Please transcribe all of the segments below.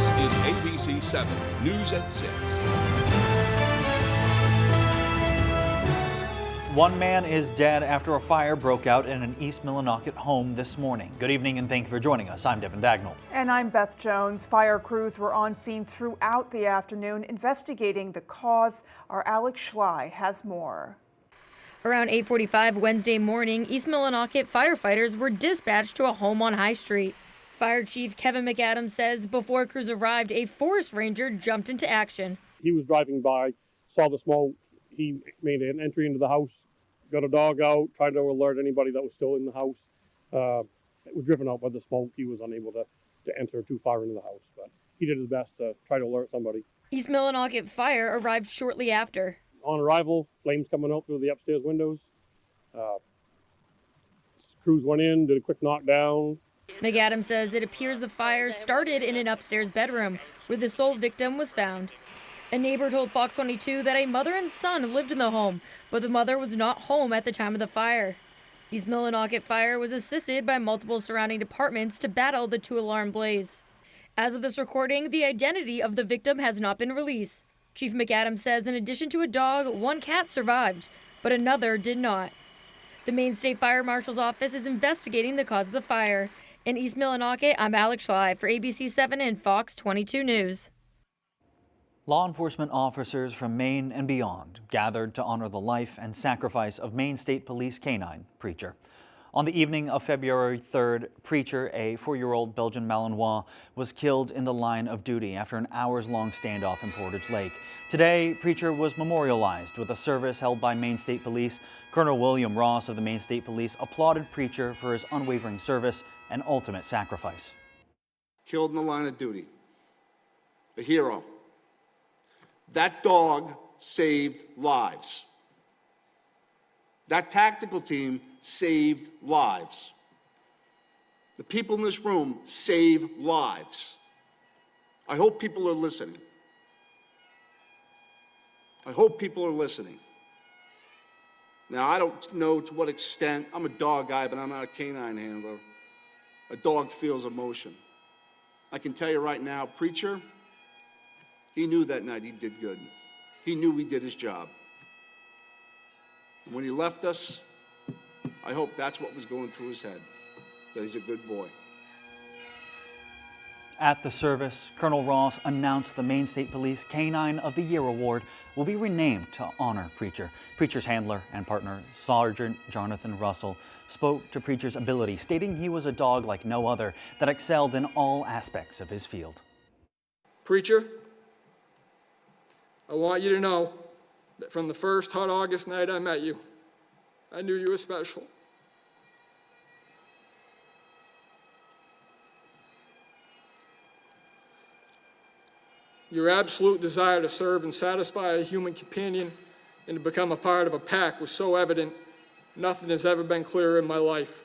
This is ABC 7 News at 6. One man is dead after a fire broke out in an East Millinocket home this morning. Good evening and thank you for joining us. I'm Devin Dagnall. And I'm Beth Jones. Fire crews were on scene throughout the afternoon investigating the cause. Our Alex Schley has more. Around 8:45 Wednesday morning, East Millinocket firefighters were dispatched to a home on High Street. Fire Chief Kevin McAdams says before crews arrived, a forest ranger jumped into action. He was driving by, saw the smoke. He made an entry into the house, got a dog out, tried to alert anybody that was still in the house. It was driven out by the smoke. He was unable to enter too far into the house, but he did his best to try to alert somebody. East Millinocket Fire arrived shortly after. On arrival, flames coming out through the upstairs windows. Crews went in, did a quick knockdown. McAdams says it appears the fire started in an upstairs bedroom where the sole victim was found. A neighbor told Fox 22 that a mother and son lived in the home, but the mother was not home at the time of the fire. East Millinocket Fire was assisted by multiple surrounding departments to battle the two-alarm blaze. As of this recording, the identity of the victim has not been released. Chief McAdams says in addition to a dog, one cat survived, but another did not. The Maine State Fire Marshal's office is investigating the cause of the fire. In East Millinocket, I'm Alex Schley for ABC 7 and Fox 22 News. Law enforcement officers from Maine and beyond gathered to honor the life and sacrifice of Maine State Police Canine Preacher. On the evening of February 3rd, Preacher, a 4-year-old Belgian Malinois, was killed in the line of duty after an hours-long standoff in Portage Lake. Today, Preacher was memorialized with a service held by Maine State Police. Colonel William Ross of the Maine State Police applauded Preacher for his unwavering service and ultimate sacrifice. Killed in the line of duty. A hero. That dog saved lives. That tactical team saved lives. The people in this room save lives. I hope people are listening. I hope people are listening. Now, I don't know to what extent, I'm a dog guy, but I'm not a canine handler. A dog feels emotion. I can tell you right now, Preacher, he knew that night he did good. He knew he did his job. And when he left us, I hope that's what was going through his head, that he's a good boy. At the service, Colonel Ross announced the Maine State Police Canine of the Year Award will be renamed to honor Preacher. Preacher's handler and partner, Sergeant Jonathan Russell, spoke to Preacher's ability, stating he was a dog like no other that excelled in all aspects of his field. Preacher, I want you to know that from the first hot August night I met you, I knew you were special. Your absolute desire to serve and satisfy a human companion and to become a part of a pack was so evident, nothing has ever been clearer in my life.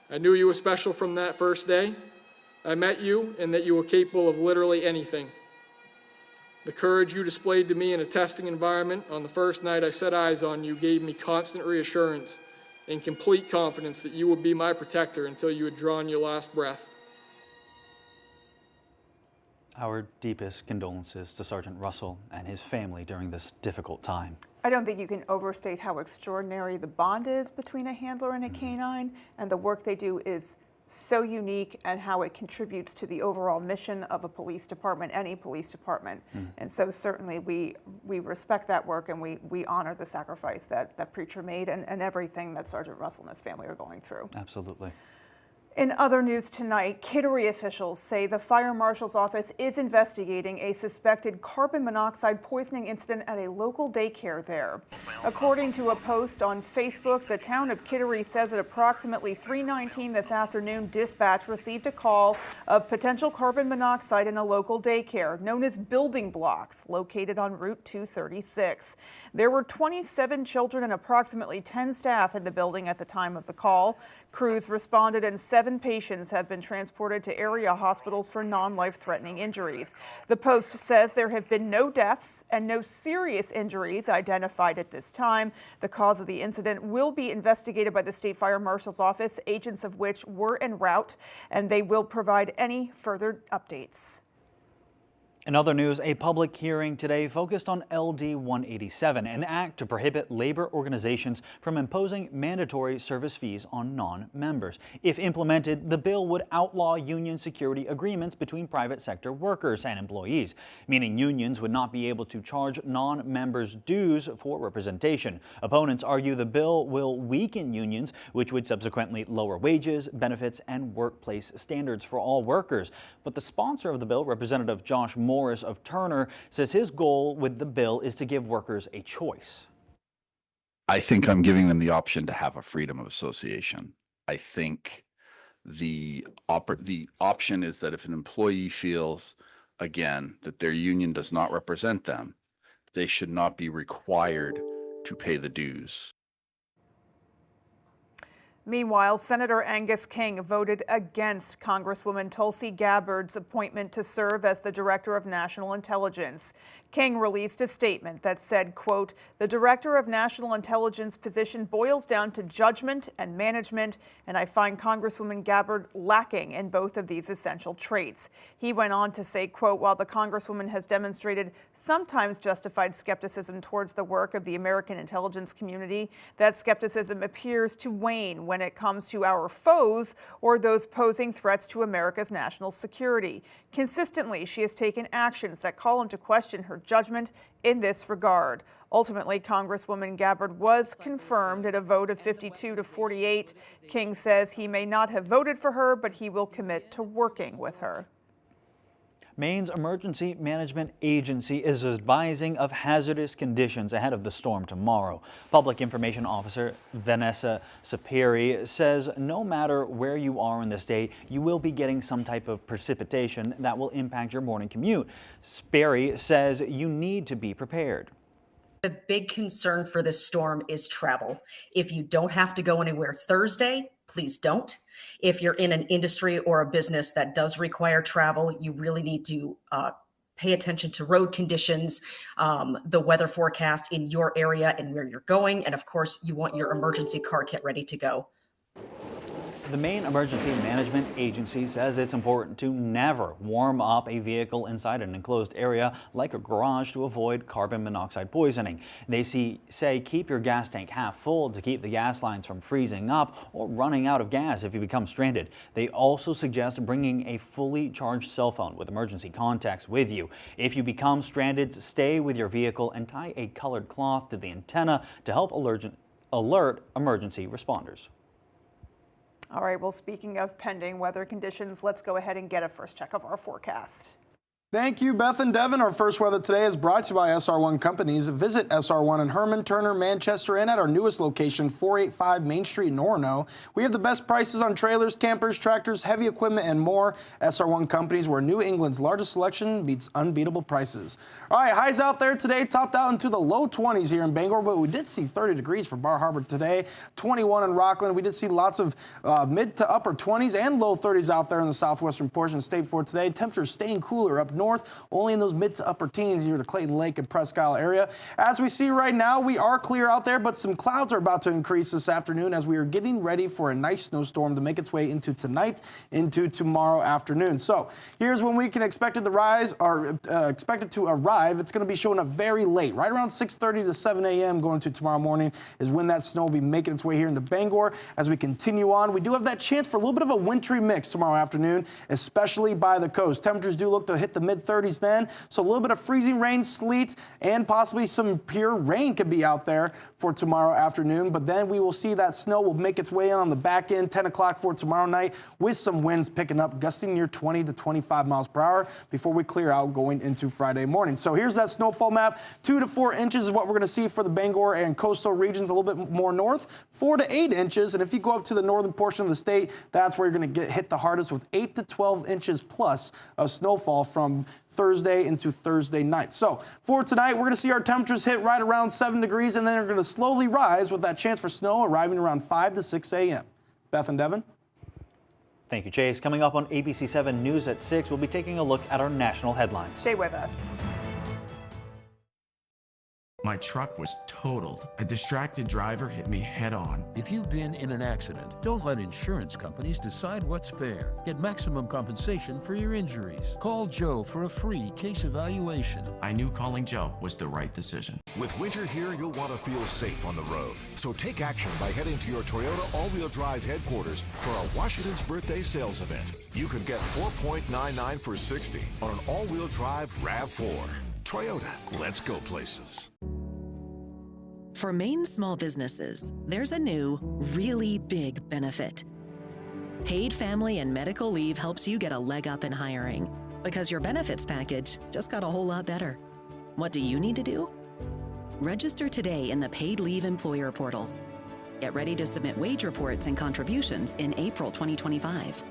I knew you were special from that first day. I met you and that you were capable of literally anything. The courage you displayed to me in a testing environment on the first night I set eyes on you gave me constant reassurance and complete confidence that you would be my protector until you had drawn your last breath. Our deepest condolences to Sergeant Russell and his family during this difficult time. I don't think you can overstate how extraordinary the bond is between a handler and a canine, and the work they do is so unique, and how it contributes to the overall mission of a police department, any police department. And so certainly we respect that work, and we honor the sacrifice that Preacher made and everything that Sergeant Russell and his family are going through. Absolutely. In other news tonight, Kittery officials say the fire marshal's office is investigating a suspected carbon monoxide poisoning incident at a local daycare there. According to a post on Facebook, the town of Kittery says at approximately 3:19 this afternoon, dispatch received a call of potential carbon monoxide in a local daycare known as Building Blocks, located on Route 236. There were 27 children and approximately 10 staff in the building at the time of the call. Crews responded and 7 patients have been transported to area hospitals for non-life-threatening injuries. The Post says there have been no deaths and no serious injuries identified at this time. The cause of the incident will be investigated by the State Fire Marshal's Office, agents of which were en route, and they will provide any further updates. In other news, a public hearing today focused on LD 187, an act to prohibit labor organizations from imposing mandatory service fees on non-members. If implemented, the bill would outlaw union security agreements between private sector workers and employees, meaning unions would not be able to charge non-members dues for representation. Opponents argue the bill will weaken unions, which would subsequently lower wages, benefits, and workplace standards for all workers. But the sponsor of the bill, Representative Josh Morris of Turner, says his goal with the bill is to give workers a choice. I think I'm giving them the option to have a freedom of association. I think the option is that if an employee feels, again, that their union does not represent them, they should not be required to pay the dues. Meanwhile, Senator Angus King voted against Congresswoman Tulsi Gabbard's appointment to serve as the Director of National Intelligence. King released a statement that said, quote, "The Director of National Intelligence position boils down to judgment and management, and I find Congresswoman Gabbard lacking in both of these essential traits." He went on to say, quote, "While the Congresswoman has demonstrated sometimes justified skepticism towards the work of the American intelligence community, that skepticism appears to wane when it comes to our foes or those posing threats to America's national security. Consistently, she has taken actions that call into question her judgment in this regard." Ultimately, Congresswoman Gabbard was confirmed at a vote of 52 to 48. King says he may not have voted for her, but he will commit to working with her. Maine's Emergency Management Agency is advising of hazardous conditions ahead of the storm tomorrow. Public Information Officer Vanessa Sapiri says no matter where you are in the state, you will be getting some type of precipitation that will impact your morning commute. Sapiri says you need to be prepared. The big concern for this storm is travel. If you don't have to go anywhere Thursday, please don't. If you're in an industry or a business that does require travel, you really need to pay attention to road conditions, the weather forecast in your area and where you're going. And of course, you want your emergency car kit ready to go. The Maine Emergency Management Agency says it's important to never warm up a vehicle inside an enclosed area like a garage to avoid carbon monoxide poisoning. They say keep your gas tank half full to keep the gas lines from freezing up or running out of gas if you become stranded. They also suggest bringing a fully charged cell phone with emergency contacts with you. If you become stranded, stay with your vehicle and tie a colored cloth to the antenna to help alert emergency responders. All right, well, speaking of pending weather conditions, let's go ahead and get a first check of our forecast. Thank you, Beth and Devin. Our first weather today is brought to you by SR1 Companies. Visit SR1 in Herman, Turner, Manchester, and at our newest location, 485 Main Street in Orono. We have the best prices on trailers, campers, tractors, heavy equipment, and more. SR1 Companies, where New England's largest selection meets unbeatable prices. All right, highs out there today topped out into the low 20s here in Bangor, but we did see 30 degrees for Bar Harbor today, 21 in Rockland. We did see lots of mid to upper 20s and low 30s out there in the southwestern portion of the state for today. Temperatures staying cooler up north, only in those mid to upper teens near the Clayton Lake and Presque Isle area. As we see right now, we are clear out there, but some clouds are about to increase this afternoon as we are getting ready for a nice snowstorm to make its way into tonight, into tomorrow afternoon. So here's when we can expect it to rise or expect it to arrive. It's going to be showing up very late, right around 6:30 to 7 a.m. going to tomorrow morning is when that snow will be making its way here into Bangor. As we continue on, we do have that chance for a little bit of a wintry mix tomorrow afternoon, especially by the coast. Temperatures do look to hit the mid-30s then, so a little bit of freezing rain, sleet, and possibly some pure rain could be out there for tomorrow afternoon. But then we will see that snow will make its way in on the back end, 10 o'clock for tomorrow night, with some winds picking up, gusting near 20 to 25 miles per hour before we clear out going into Friday morning. So here's that snowfall map. 2 to 4 inches is what we're going to see for the Bangor and coastal regions a little bit more north, 4 to 8 inches. And if you go up to the northern portion of the state, that's where you're going to get hit the hardest with 8 to 12 inches plus of snowfall from Thursday into Thursday night. So for tonight, we're going to see our temperatures hit right around 7 degrees, and then they're going to slowly rise with that chance for snow arriving around 5 to 6 a.m. Beth and Devin. Thank you, Chase. Coming up on ABC 7 News at 6, we'll be taking a look at our national headlines. Stay with us. My truck was totaled. A distracted driver hit me head on. If you've been in an accident, don't let insurance companies decide what's fair. Get maximum compensation for your injuries. Call Joe for a free case evaluation. I knew calling Joe was the right decision. With winter here, you'll want to feel safe on the road. So take action by heading to your Toyota all-wheel drive headquarters for a Washington's Birthday Sales Event. You could get $4.99 for $60 on an all-wheel drive RAV4. Toyota, let's go places. For Maine small businesses, there's a new, really big benefit. Paid family and medical leave helps you get a leg up in hiring because your benefits package just got a whole lot better. What do you need to do? Register today in the Paid Leave Employer Portal. Get ready to submit wage reports and contributions in April 2025.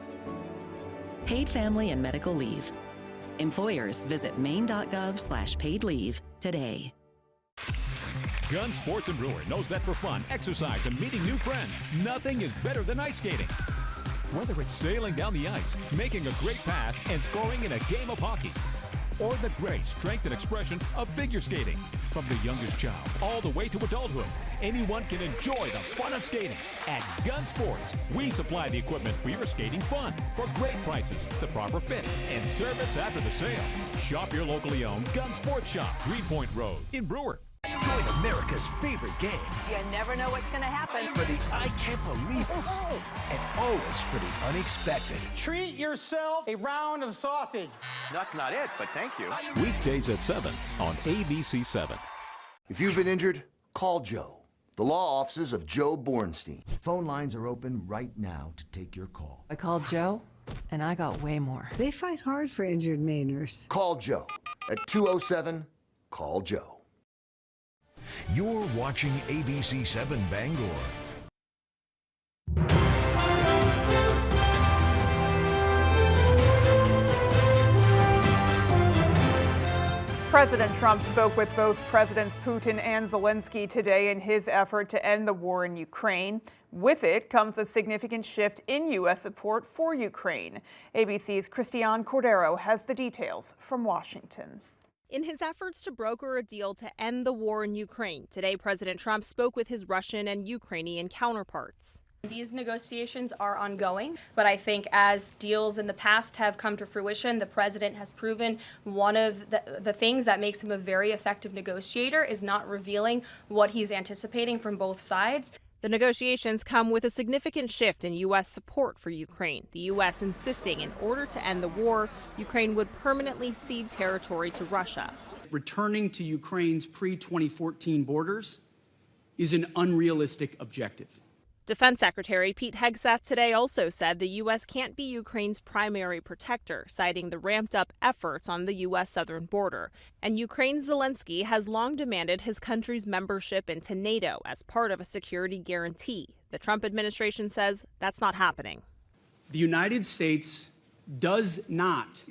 Paid family and medical leave. Employers visit maine.gov/paid-leave today. Gun Sports and Brewer knows that for fun, exercise, and meeting new friends, nothing is better than ice skating. Whether it's sailing down the ice, making a great pass, and scoring in a game of hockey, or the grace, strength, and expression of figure skating. From the youngest child all the way to adulthood, anyone can enjoy the fun of skating. At Gun Sports, we supply the equipment for your skating fun for great prices, the proper fit, and service after the sale. Shop your locally owned Gun Sports shop, Greenpoint Road in Brewer. Join America's favorite game. You never know what's going to happen. For the I can't believe it. And always for the unexpected. Treat yourself a round of sausage. That's not it, but thank you. Weekdays at 7 on ABC 7. If you've been injured, call Joe. The law offices of Joe Bornstein. Phone lines are open right now to take your call. I called Joe, and I got way more. They fight hard for injured Mainers. Call Joe at 207 Call Joe. You're watching ABC 7 Bangor. President Trump spoke with both Presidents Putin and Zelensky today in his effort to end the war in Ukraine. With it comes a significant shift in U.S. support for Ukraine. ABC's Christiane Cordero has the details from Washington. In his efforts to broker a deal to end the war in Ukraine, today President Trump spoke with his Russian and Ukrainian counterparts. These negotiations are ongoing, but I think as deals in the past have come to fruition, the president has proven one of the things that makes him a very effective negotiator is not revealing what he's anticipating from both sides. The negotiations come with a significant shift in U.S. support for Ukraine, the U.S. insisting in order to end the war, Ukraine would permanently cede territory to Russia. Returning to Ukraine's pre-2014 borders is an unrealistic objective. Defense Secretary Pete Hegseth today also said the U.S. can't be Ukraine's primary protector, citing the ramped-up efforts on the U.S. southern border. And Ukraine's Zelensky has long demanded his country's membership into NATO as part of a security guarantee. The Trump administration says that's not happening. The United States does not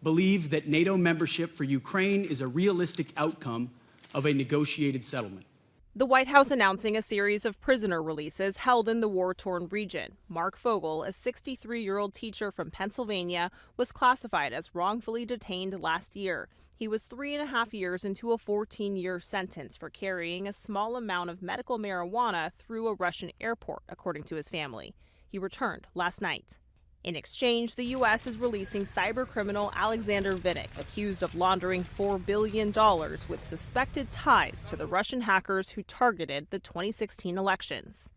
believe that NATO membership for Ukraine is a realistic outcome of a negotiated settlement. The White House announcing a series of prisoner releases held in the war-torn region. Mark Fogel, a 63-year-old teacher from Pennsylvania, was classified as wrongfully detained last year. He was 3.5 years into a 14-year sentence for carrying a small amount of medical marijuana through a Russian airport, according to his family. He returned last night. In exchange, the U.S. is releasing cybercriminal Alexander Vinnik, accused of laundering $4 billion with suspected ties to the Russian hackers who targeted the 2016 elections.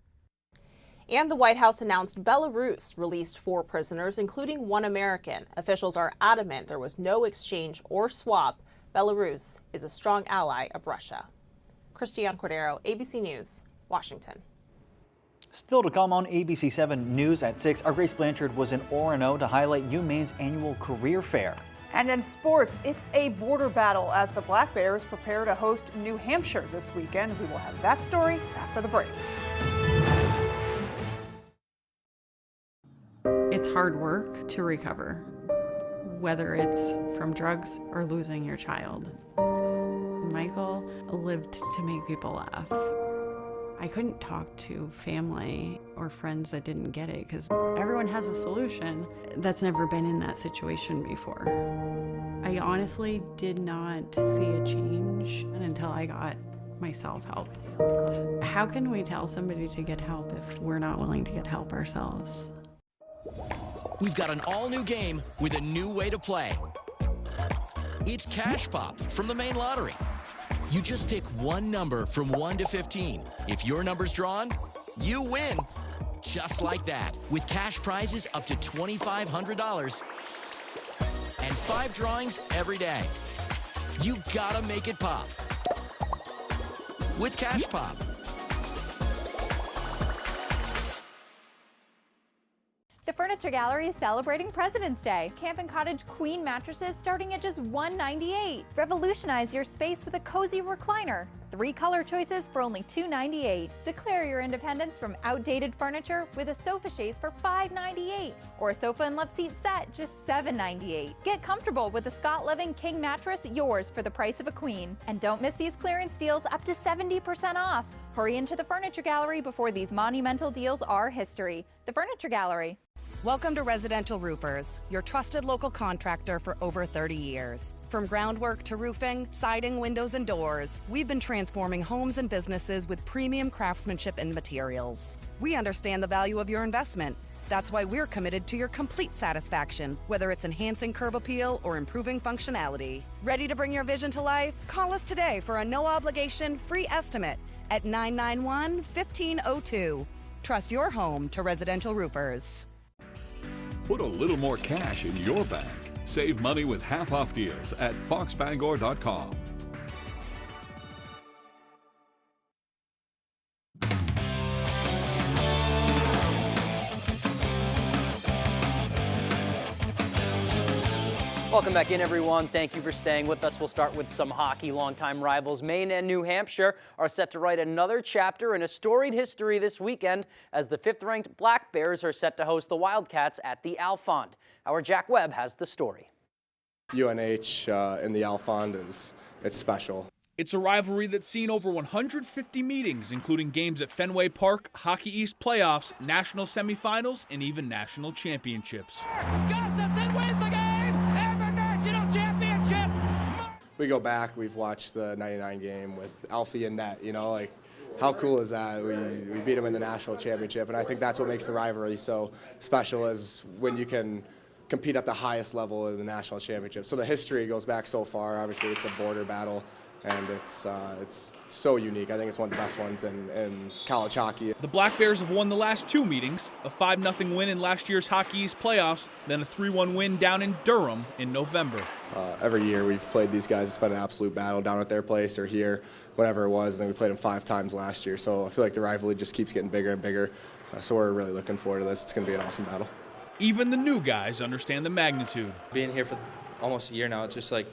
And the White House announced Belarus released 4 prisoners, including 1 American. Officials are adamant there was no exchange or swap. Belarus is a strong ally of Russia. Christiane Cordero, ABC News, Washington. Still to come on ABC 7 News at 6, our Grace Blanchard was in Orono to highlight UMaine's annual career fair. And in sports, it's a border battle as the Black Bears prepare to host New Hampshire this weekend. We will have that story after the break. It's hard work to recover, whether it's from drugs or losing your child. Michael lived to make people laugh. I couldn't talk to family or friends that didn't get it because everyone has a solution that's never been in that situation before. I honestly did not see a change until I got myself help. How can we tell somebody to get help if we're not willing to get help ourselves? We've got an all-new game with a new way to play. It's Cash Pop from the Maine Lottery. You just pick one number from 1 to 15. If your number's drawn, you win. Just like that, with cash prizes up to $2,500 and 5 drawings every day. You gotta make it pop with Cash Pop. The Furniture Gallery is celebrating President's Day. Camp and Cottage queen mattresses starting at just $198. Revolutionize your space with a cozy recliner. 3 color choices for only $298. Declare your independence from outdated furniture with a sofa chaise for $598. Or a sofa and love seat set, just $798. Get comfortable with the Scott Living King mattress, yours for the price of a queen. And don't miss these clearance deals up to 70% off. Hurry into the Furniture Gallery before these monumental deals are history. The Furniture Gallery. Welcome to Residential Roofers, your trusted local contractor for over 30 years. From groundwork to roofing, siding, windows, and doors, we've been transforming homes and businesses with premium craftsmanship and materials. We understand the value of your investment. That's why we're committed to your complete satisfaction, whether it's enhancing curb appeal or improving functionality. Ready to bring your vision to life? Call us today for a no-obligation free estimate at 991-1502. Trust your home to Residential Roofers. Put a little more cash in your bank. Save money with half-off deals at foxbangor.com. Welcome back in, everyone. Thank you for staying with us. We'll start with some hockey. Longtime rivals Maine and New Hampshire are set to write another chapter in a storied history this weekend as the 5th-ranked Black Bears are set to host the Wildcats at the Alfond. Our Jack Webb has the story. UNH in the Alfond it's special. It's a rivalry that's seen over 150 meetings, including games at Fenway Park, Hockey East playoffs, national semifinals, and even national championships. Gustafson wins the game and the national championship. We go back, we've watched the 99 game with Alfie and net, like how cool is that? We beat him in the national championship, and I think that's what makes the rivalry so special is when you can compete at the highest level in the national championship. So the history goes back so far. Obviously, it's a border battle, and it's so unique. I think it's one of the best ones in college hockey. The Black Bears have won the last 2 meetings, a 5-0 win in last year's Hockey East playoffs, then a 3-1 win down in Durham in November. Every year we've played these guys. It's been an absolute battle down at their place or here, whatever it was. And then we played them 5 times last year. So I feel like the rivalry just keeps getting bigger and bigger. So we're really looking forward to this. It's going to be an awesome battle. Even the new guys understand the magnitude. Being here for almost a year now, it's just like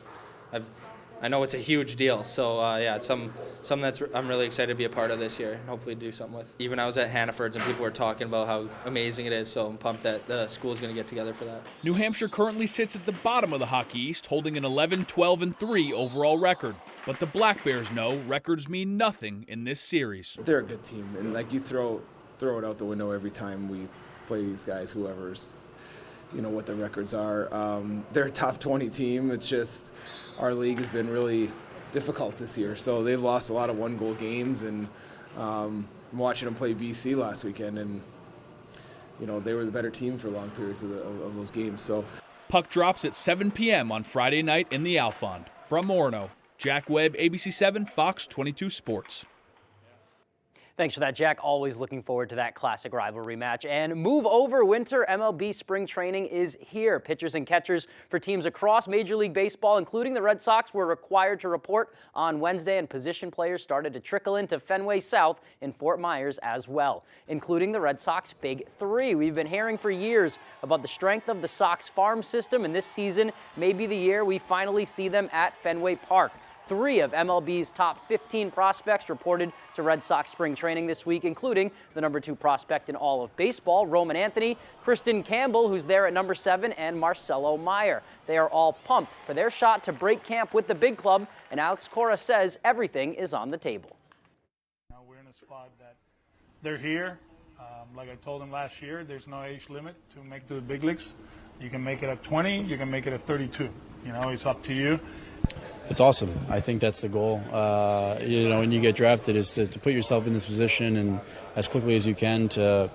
I know it's a huge deal. So yeah, it's something that's I'm really excited to be a part of this year and hopefully do something with. Even I was at Hannaford's and people were talking about how amazing it is. So I'm pumped that the school's going to get together for that. New Hampshire currently sits at the bottom of the Hockey East, holding an 11-12-3 overall record. But the Black Bears know records mean nothing in this series. They're a good team, and like you throw it out the window every time we play these guys, whoever's, what the records are. They're a top 20 team. It's just our league has been really difficult this year. So they've lost a lot of 1-goal games, and watching them play BC last weekend, and they were the better team for long periods of those games. So puck drops at 7 p.m. on Friday night in the Alfond. From Orono, Jack Webb, ABC7, Fox 22 Sports. Thanks for that, Jack. Always looking forward to that classic rivalry match. And move over winter, MLB spring training is here. Pitchers and catchers for teams across Major League Baseball, including the Red Sox, were required to report on Wednesday, and position players started to trickle into Fenway South in Fort Myers as well, including the Red Sox Big Three. We've been hearing for years about the strength of the Sox farm system, and this season may be the year we finally see them at Fenway Park. 3 of MLB's top 15 prospects reported to Red Sox spring training this week, including the number 2 prospect in all of baseball, Roman Anthony, Kristen Campbell, who's there at number 7, and Marcelo Meyer. They are all pumped for their shot to break camp with the big club, and Alex Cora says everything is on the table. spot that they're here. Like I told them last year, there's no age limit to make to the big leagues. You can make it at 20, you can make it at 32. You know, it's up to you. It's awesome. I think that's the goal. You know, when you get drafted, is to put yourself in this position and as quickly as you can to,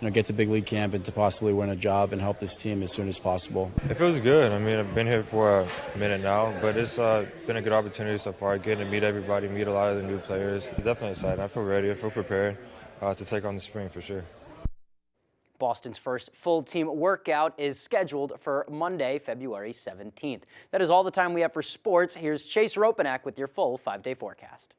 you know, get to big league camp and to possibly win a job and help this team as soon as possible. It feels good. I mean, I've been here for a minute now, but it's been a good opportunity so far, getting to meet everybody, meet a lot of the new players. It's definitely exciting. I feel ready. I feel prepared to take on the spring for sure. Boston's first full team workout is scheduled for Monday, February 17th. That is all the time we have for sports. Here's Chase Ropenack with your full 5-day forecast.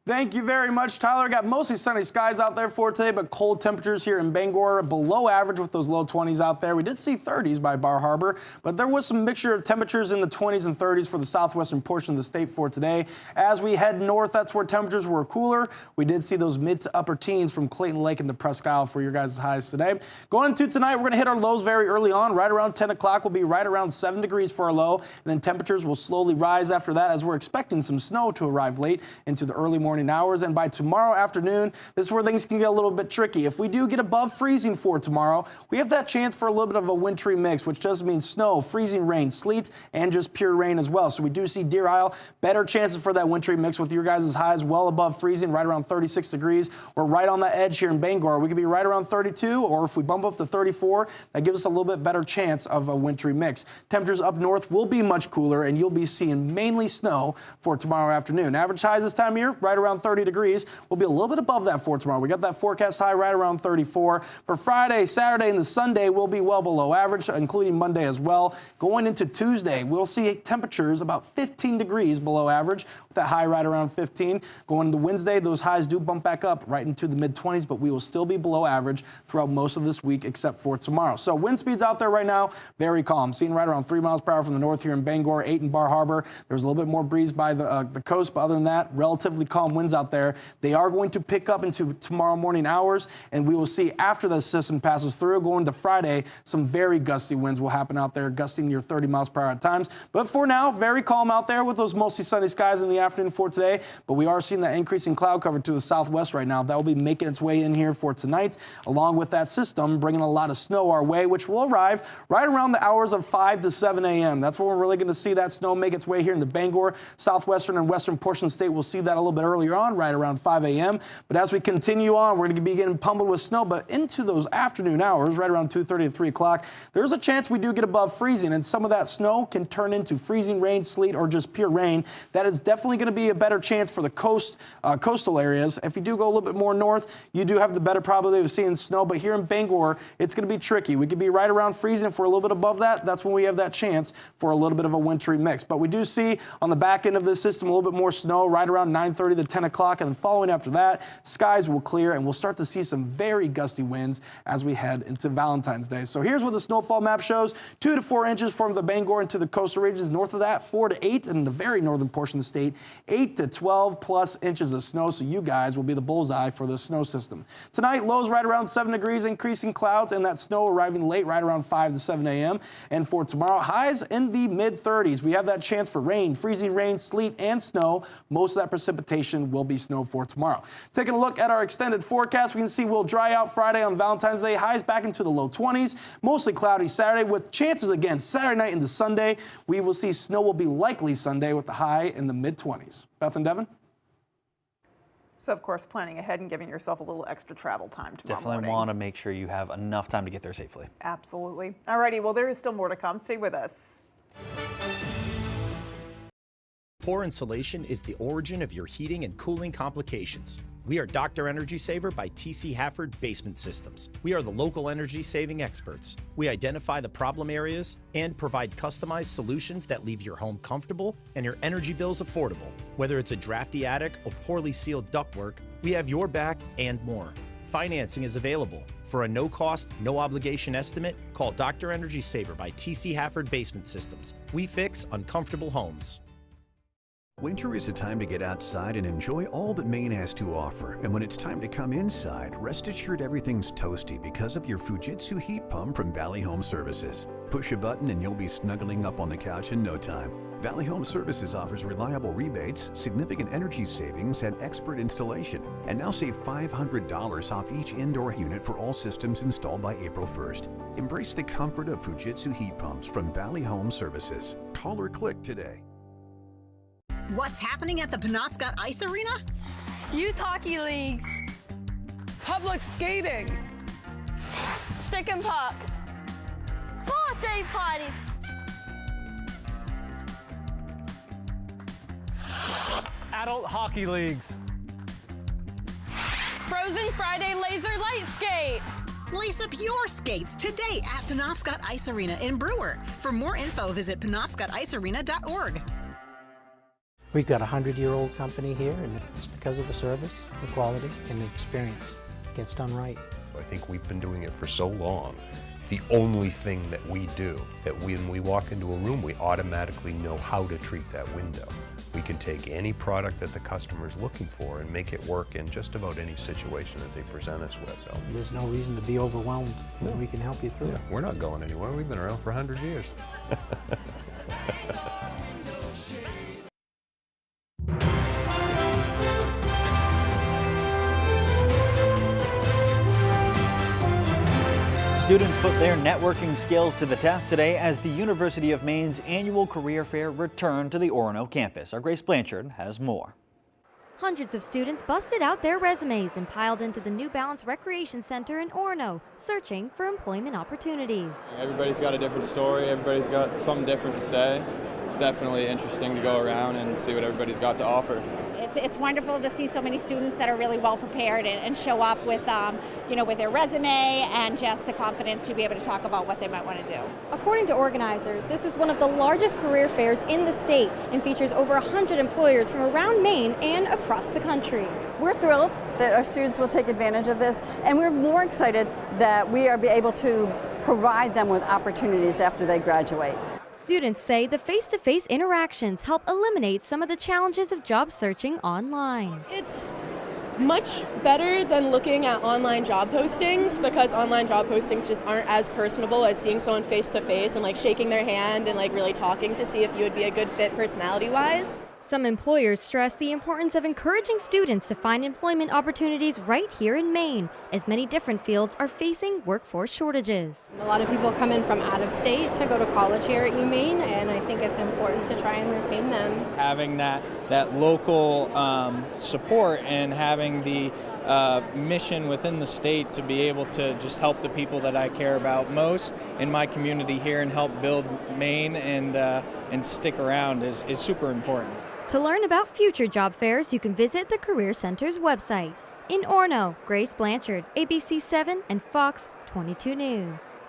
Thank you very much, Tyler. Got mostly sunny skies out there for today, but cold temperatures here in Bangor, below average with those low 20s out there. We did see 30s by Bar Harbor, but there was some mixture of temperatures in the 20s and 30s for the southwestern portion of the state for today. As we head north, that's where temperatures were cooler. We did see those mid to upper teens from Clayton Lake and the Presque Isle for your guys' highs today. Going into tonight, we're going to hit our lows very early on. Right around 10 o'clock, we'll be right around 7 degrees for our low, and then temperatures will slowly rise after that as we're expecting some snow to arrive late into the early morning hours, and by tomorrow afternoon, this is where things can get a little bit tricky. If we do get above freezing for tomorrow, we have that chance for a little bit of a wintry mix, which does mean snow, freezing rain, sleet, and just pure rain as well. So we do see Deer Isle, better chances for that wintry mix with your guys' highs well above freezing, right around 36 degrees. We're right on the edge here in Bangor. We could be right around 32, or if we bump up to 34, that gives us a little bit better chance of a wintry mix. Temperatures up north will be much cooler, and you'll be seeing mainly snow for tomorrow afternoon. Average highs this time of year, right around 30 degrees. We'll be a little bit above that for tomorrow. We got that forecast high right around 34. For Friday, Saturday, and the Sunday, we'll be well below average, including Monday as well. Going into Tuesday, we'll see temperatures about 15 degrees below average, with that high right around 15. Going into Wednesday, those highs do bump back up right into the mid-20s, but we will still be below average throughout most of this week except for tomorrow. So wind speeds out there right now, very calm. Seeing right around 3 miles per hour from the north here in Bangor, 8 in Bar Harbor. There's a little bit more breeze by the coast, but other than that, relatively calm winds out there. They are going to pick up into tomorrow morning hours, and we will see after the system passes through, going to Friday, some very gusty winds will happen out there, gusting near 30 miles per hour at times. But for now, very calm out there with those mostly sunny skies in the afternoon for today. But we are seeing that increase in cloud cover to the southwest right now. That will be making its way in here for tonight, along with that system bringing a lot of snow our way, which will arrive right around the hours of 5 to 7 a.m. That's when we're really going to see that snow make its way here in the Bangor, southwestern and western portion of the state. We'll see that a little bit earlier on, right around 5 a.m. But as we continue on, we're going to be getting pummeled with snow, but into those afternoon hours, right around 2:30 to 3 o'clock, there's a chance we do get above freezing, and some of that snow can turn into freezing rain, sleet, or just pure rain. That is definitely going to be a better chance for the coastal areas. If you do go a little bit more north, you do have the better probability of seeing snow, but here in Bangor, it's going to be tricky. We could be right around freezing. If we're a little bit above that, that's when we have that chance for a little bit of a wintry mix. But we do see on the back end of this system a little bit more snow right around 9:30 to 10 o'clock, and then following after that, skies will clear, and we'll start to see some very gusty winds as we head into Valentine's Day. So here's what the snowfall map shows. 2 to 4 inches from the Bangor into the coastal regions. North of that, 4 to 8, and in the very northern portion of the state, 8 to 12 plus inches of snow. So you guys will be the bullseye for the snow system. Tonight, lows right around 7 degrees, increasing clouds, and that snow arriving late, right around 5 to 7 a.m. And for tomorrow, highs in the mid-30s. We have that chance for rain, freezing rain, sleet, and snow. Most of that precipitation will be snow for tomorrow. Taking a look at our extended forecast, we can see we'll dry out Friday on Valentine's Day. Highs back into the low 20s. Mostly cloudy Saturday with chances again Saturday night into Sunday. We will see snow will be likely Sunday with the high in the mid-20s. Beth and Devin? So, of course, planning ahead and giving yourself a little extra travel time tomorrow morning. Definitely want to make sure you have enough time to get there safely. Absolutely. All righty. Well, there is still more to come. Stay with us. Poor insulation is the origin of your heating and cooling complications. We are Dr. Energy Saver by TC Hafford Basement Systems. We are the local energy saving experts. We identify the problem areas and provide customized solutions that leave your home comfortable and your energy bills affordable. Whether it's a drafty attic or poorly sealed ductwork, we have your back and more. Financing is available. For a no-cost, no-obligation estimate, call Dr. Energy Saver by TC Hafford Basement Systems. We fix uncomfortable homes. Winter is a time to get outside and enjoy all that Maine has to offer. And when it's time to come inside, rest assured everything's toasty because of your Fujitsu heat pump from Valley Home Services. Push a button and you'll be snuggling up on the couch in no time. Valley Home Services offers reliable rebates, significant energy savings, and expert installation. And now save $500 off each indoor unit for all systems installed by April 1st. Embrace the comfort of Fujitsu heat pumps from Valley Home Services. Call or click today. What's happening at the Penobscot Ice Arena? Youth hockey leagues. Public skating. Stick and puck. Birthday party. Adult hockey leagues. Frozen Friday laser light skate. Lace up your skates today at Penobscot Ice Arena in Brewer. For more info, visit penobscoticearena.org. We've got a 100-year-old company here, and it's because of the service, the quality, and the experience. It gets done right. I think we've been doing it for so long. The only thing that we do, that when we walk into a room, we automatically know how to treat that window. We can take any product that the customer's looking for and make it work in just about any situation that they present us with. So There's no reason to be overwhelmed. We can help you through it. we're not going anywhere. We've been around for 100 years. Students put their networking skills to the test today as the University of Maine's annual career fair returned to the Orono campus. Our Grace Blanchard has more. Hundreds of students busted out their resumes and piled into the New Balance Recreation Center in Orono, searching for employment opportunities. Everybody's got a different story, everybody's got something different to say. It's definitely interesting to go around and see what everybody's got to offer. It's wonderful to see so many students that are really well prepared and show up with, with their resume and just the confidence to be able to talk about what they might want to do. According to organizers, this is one of the largest career fairs in the state and features over 100 employers from around Maine and across the country. We're thrilled that our students will take advantage of this, and we're more excited that we are able to provide them with opportunities after they graduate. Students say the face-to-face interactions help eliminate some of the challenges of job searching online. It's much better than looking at online job postings because online job postings just aren't as personable as seeing someone face-to-face and like shaking their hand and like really talking to see if you would be a good fit personality-wise. Some employers stress the importance of encouraging students to find employment opportunities right here in Maine, as many different fields are facing workforce shortages. A lot of people come in from out of state to go to college here at UMaine, and I think it's important to try and retain them. Having that local support and having the mission within the state to be able to just help the people that I care about most in my community here and help build Maine and stick around is super important. To learn about future job fairs, you can visit the Career Center's website. In Orono, Grace Blanchard, ABC 7 and Fox 22 News.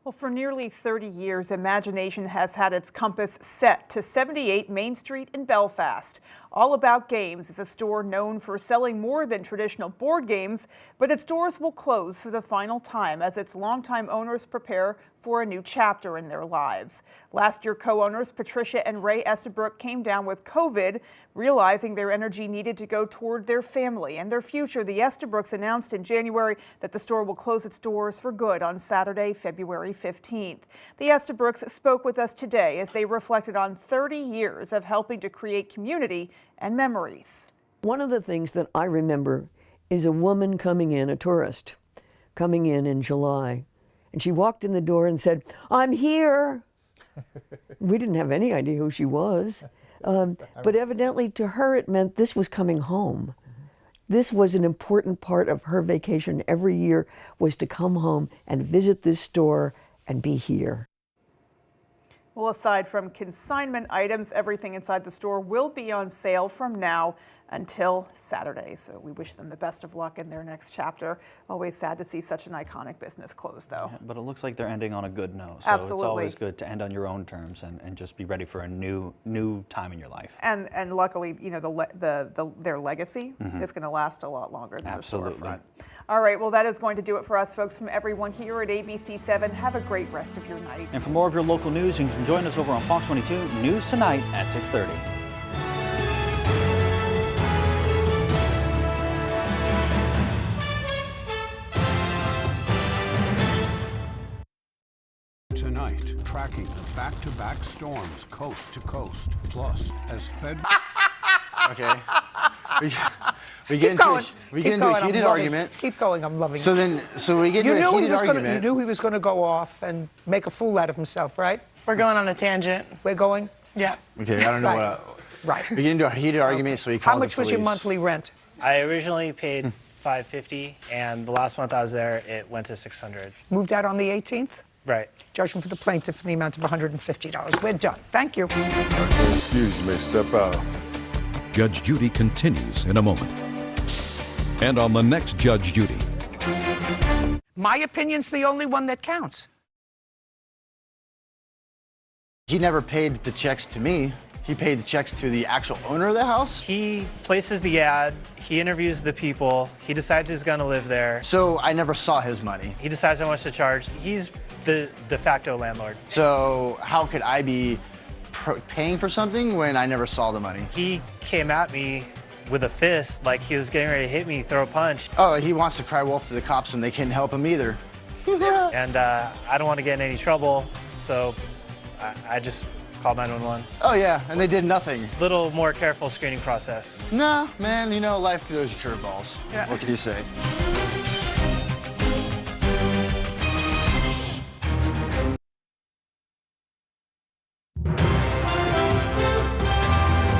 Well, for nearly 30 years, Imagination has had its compass set to 78 Main Street in Belfast. All About Games is a store known for selling more than traditional board games, but its doors will close for the final time as its longtime owners prepare for a new chapter in their lives. Last year, co-owners Patricia and Ray Estabrook came down with COVID, realizing their energy needed to go toward their family and their future. The Estabrooks announced in January that the store will close its doors for good on Saturday, February 15th. The Estabrooks spoke with us today as they reflected on 30 years of helping to create community and memories. One of the things that I remember is a woman coming in, a tourist, coming in July, and she walked in the door and said, "I'm here." We didn't have any idea who she was, but evidently to her it meant this was coming home. This was an important part of her vacation every year, was to come home and visit this store and be here. Well, aside from consignment items, everything inside the store will be on sale from now until Saturday. So we wish them the best of luck in their next chapter. Always sad to see such an iconic business close, though. Yeah, but it looks like they're ending on a good note. So Absolutely. It's always good to end on your own terms and just be ready for a new time in your life. And luckily, you know, their legacy is going to last a lot longer than Absolutely. the storefront. All right, well, that is going to do it for us, folks. From everyone here at ABC 7, have a great rest of your night. And for more of your local news, you can join us over on Fox 22 News Tonight at 6:30. Tonight, tracking the back-to-back storms coast to coast. Plus, as Fed... Okay. We get into a heated argument. Keep going, I'm loving it. So we get into a heated argument. You knew he was going to go off and make a fool out of himself, right? We're going on a tangent. We're going? Yeah. Okay, I don't know what... Right. We get into a heated argument, so he calls How much was your monthly rent? I originally paid $550, and the last month I was there, it went to $600. Moved out on the 18th? Right. Judgment for the plaintiff in the amount of $150. We're done. Thank you. Excuse me, step out. Judge Judy continues in a moment. And on the next Judge Judy. My opinion's the only one that counts. He never paid the checks to me. He paid the checks to the actual owner of the house. He places the ad, he interviews the people, he decides who's going to live there. So I never saw his money. He decides how much to charge. He's the de facto landlord. So how could I be paying for something when I never saw the money? He came at me with a fist, like he was getting ready to hit me, throw a punch. Oh, he wants to cry wolf to the cops when they can't help him either. And I don't want to get in any trouble, so I just called 911. Oh yeah, and they did nothing. Little more careful screening process. Nah, man, you know, life throws you curveballs. Yeah. What can you say?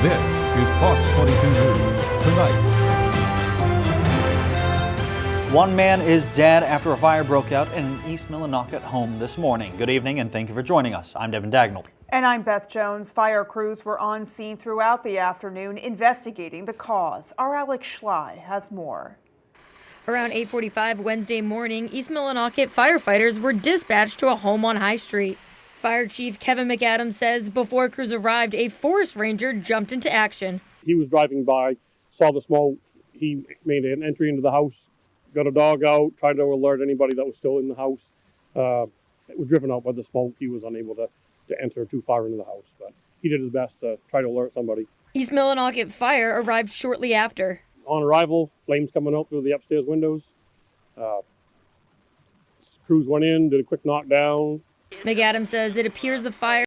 This is Fox 22 News Tonight. One man is dead after a fire broke out in an East Millinocket home this morning. Good evening and thank you for joining us. I'm Devin Dagnall. And I'm Beth Jones. Fire crews were on scene throughout the afternoon investigating the cause. Our Alex Schley has more. Around 8:45 Wednesday morning, East Millinocket firefighters were dispatched to a home on High Street. Fire Chief Kevin McAdams says before crews arrived, a forest ranger jumped into action. He was driving by, saw the smoke. He made an entry into the house, got a dog out, tried to alert anybody that was still in the house. It was driven out by the smoke. He was unable to enter too far into the house, but he did his best to try to alert somebody. East Millinocket Fire arrived shortly after. On arrival, flames coming out through the upstairs windows. Crews went in, did a quick knockdown. McAdams says it appears the fire